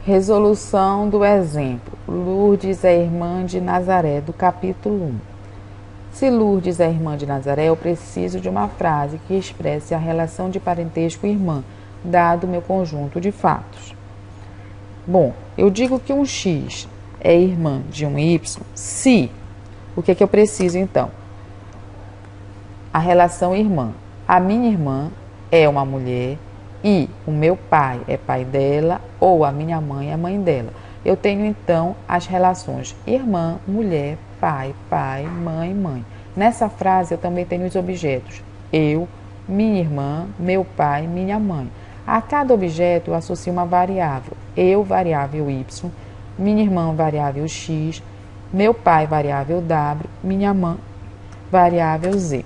Resolução do exemplo. Lourdes é irmã de Nazaré, do capítulo 1. Se Lourdes é irmã de Nazaré, eu preciso de uma frase que expresse a relação de parentesco irmã, dado o meu conjunto de fatos. Bom, eu digo que um X é irmã de um Y, se... O que é que eu preciso, então? A relação irmã. A minha irmã é uma mulher e o meu pai é pai dela ou a minha mãe é mãe dela. Eu tenho, então, as relações irmã, mulher, pai, pai, mãe, mãe. Nessa frase, eu também tenho os objetos eu, minha irmã, meu pai, minha mãe. A cada objeto, eu associo uma variável. Eu, variável Y, minha irmã, variável X, meu pai, variável W, minha mãe, variável Z.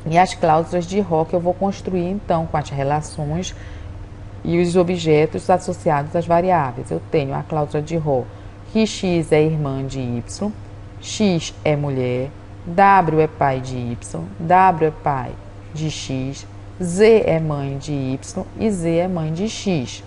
E as cláusulas de Rock eu vou construir, então, com as relações e os objetos associados às variáveis. Eu tenho a cláusula de Rock, que X é irmã de Y, X é mulher, W é pai de Y, W é pai de X, Z é mãe de Y e Z é mãe de X.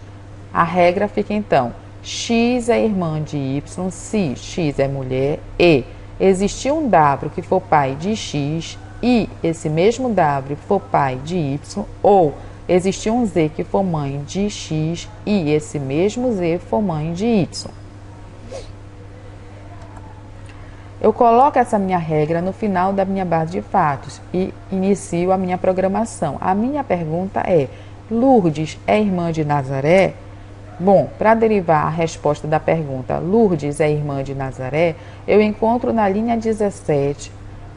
A regra fica, então, X é irmã de Y se X é mulher e existir um W que for pai de X e esse mesmo W for pai de Y, ou existir um Z que for mãe de X e esse mesmo Z for mãe de Y. Eu coloco essa minha regra no final da minha base de fatos e inicio a minha programação. A minha pergunta é: Lourdes é irmã de Nazaré? Bom, para derivar a resposta da pergunta Lourdes é irmã de Nazaré, eu encontro na linha 17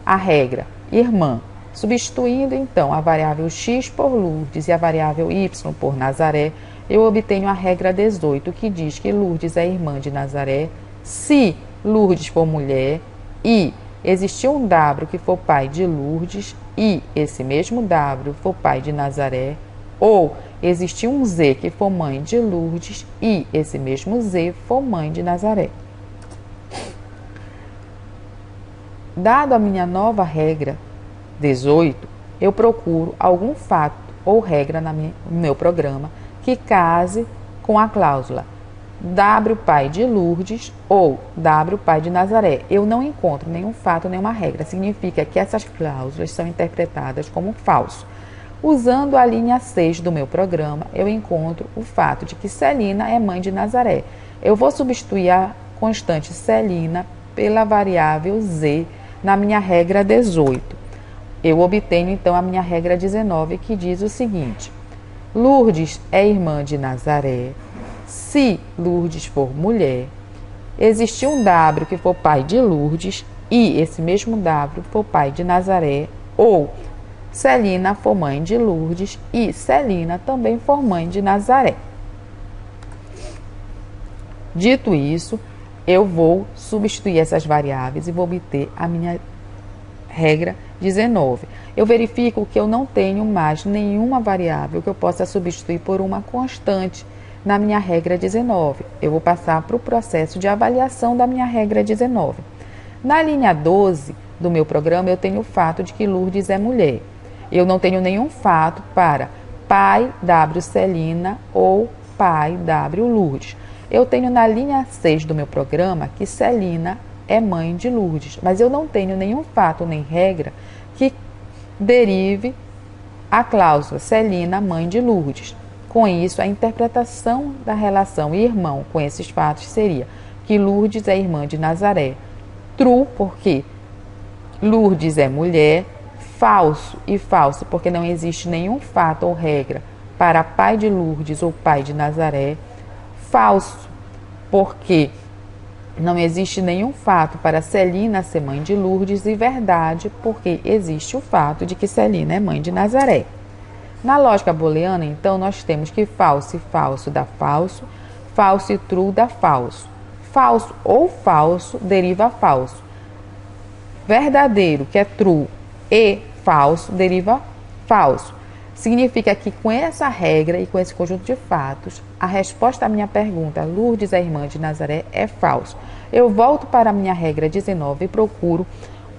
a regra irmã, substituindo então a variável X por Lourdes e a variável Y por Nazaré, eu obtenho a regra 18, que diz que Lourdes é irmã de Nazaré se Lourdes for mulher e existir um W que for pai de Lourdes e esse mesmo W for pai de Nazaré, ou existir um Z que for mãe de Lourdes e esse mesmo Z for mãe de Nazaré. Dado a minha nova regra 18, eu procuro algum fato ou regra no meu programa que case com a cláusula W pai de Lourdes ou W pai de Nazaré. Eu não encontro nenhum fato, nenhuma regra. Significa que essas cláusulas são interpretadas como falso. Usando a linha 6 do meu programa, eu encontro o fato de que Celina é mãe de Nazaré. Eu vou substituir a constante Celina pela variável Z na minha regra 18. Eu obtenho, então, a minha regra 19, que diz o seguinte: Lourdes é irmã de Nazaré se Lourdes for mulher, existir um W que for pai de Lourdes e esse mesmo W for pai de Nazaré, ou Celina for mãe de Lourdes e Celina também for mãe de Nazaré. Dito isso, eu vou substituir essas variáveis e vou obter a minha regra 19. Eu verifico que eu não tenho mais nenhuma variável que eu possa substituir por uma constante na minha regra 19. Eu vou passar para o processo de avaliação da minha regra 19. Na linha 12 do meu programa, eu tenho o fato de que Lourdes é mulher. Eu não tenho nenhum fato para pai W Celina ou pai W Lourdes. Eu tenho na linha 6 do meu programa que Celina é mãe de Lourdes, mas eu não tenho nenhum fato nem regra que derive a cláusula Celina, mãe de Lourdes. Com isso, a interpretação da relação irmão com esses fatos seria que Lourdes é irmã de Nazaré. True, porque Lourdes é mulher. Falso e falso, porque não existe nenhum fato ou regra para pai de Lourdes ou pai de Nazaré. Falso, porque não existe nenhum fato para Celina ser mãe de Lourdes. E verdade, porque existe o fato de que Celina é mãe de Nazaré. Na lógica booleana, então, nós temos que falso e falso dá falso, falso e true dá falso. Falso ou falso deriva falso. Verdadeiro, que é true, e falso deriva falso. Significa que com essa regra e com esse conjunto de fatos, a resposta à minha pergunta, Lourdes é irmã de Nazaré, é falso. Eu volto para a minha regra 19 e procuro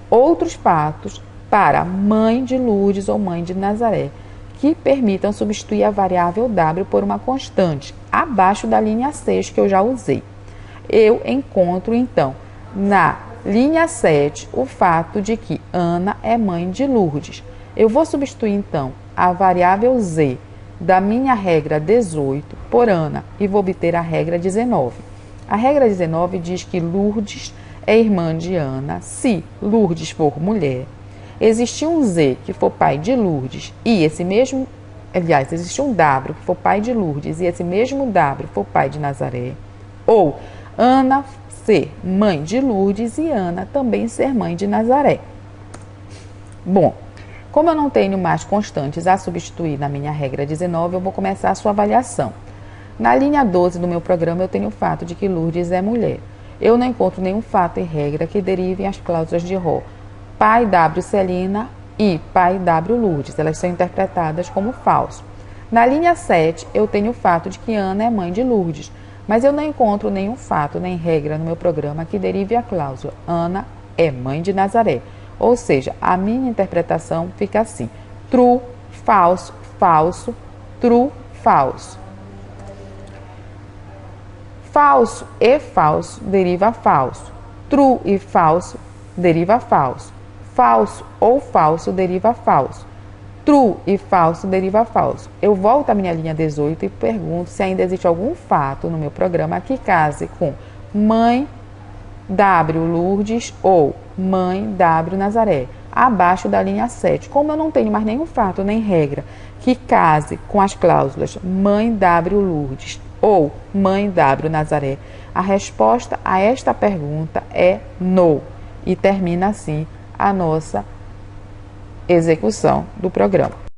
outros fatos para mãe de Lourdes ou mãe de Nazaré, que permitam substituir a variável W por uma constante. A abaixo da linha 6 que eu já usei. Eu encontro, então, na linha 7, o fato de que Ana é mãe de Lourdes. Eu vou substituir, então, a variável z da minha regra 18 por Ana e vou obter a regra 19. A regra 19 diz que Lourdes é irmã de Ana se Lourdes for mulher, existir um Z que for pai de Lourdes e esse mesmo, aliás, existe um W que for pai de Lourdes e esse mesmo W for pai de Nazaré, ou Ana ser mãe de Lourdes e Ana também ser mãe de Nazaré. Bom, como eu não tenho mais constantes a substituir na minha regra 19, eu vou começar a sua avaliação. Na linha 12 do meu programa, eu tenho o fato de que Lourdes é mulher. Eu não encontro nenhum fato e regra que derivem as cláusulas de Rho. Pai W Celina e pai W Lourdes. Elas são interpretadas como falso. Na linha 7, eu tenho o fato de que Ana é mãe de Lourdes. Mas eu não encontro nenhum fato nem regra no meu programa que derive a cláusula Ana é mãe de Nazaré. Ou seja, a minha interpretação fica assim: true, falso, falso, true, falso. Falso e falso deriva falso. True e falso deriva falso. Falso ou falso deriva falso. True e falso deriva falso. Eu volto à minha linha 18 e pergunto se ainda existe algum fato no meu programa que case com mãe W Lourdes ou mãe W Nazaré, abaixo da linha 7. Como eu não tenho mais nenhum fato nem regra que case com as cláusulas mãe W Lourdes ou mãe W Nazaré, a resposta a esta pergunta é no. E termina assim a nossa execução do programa.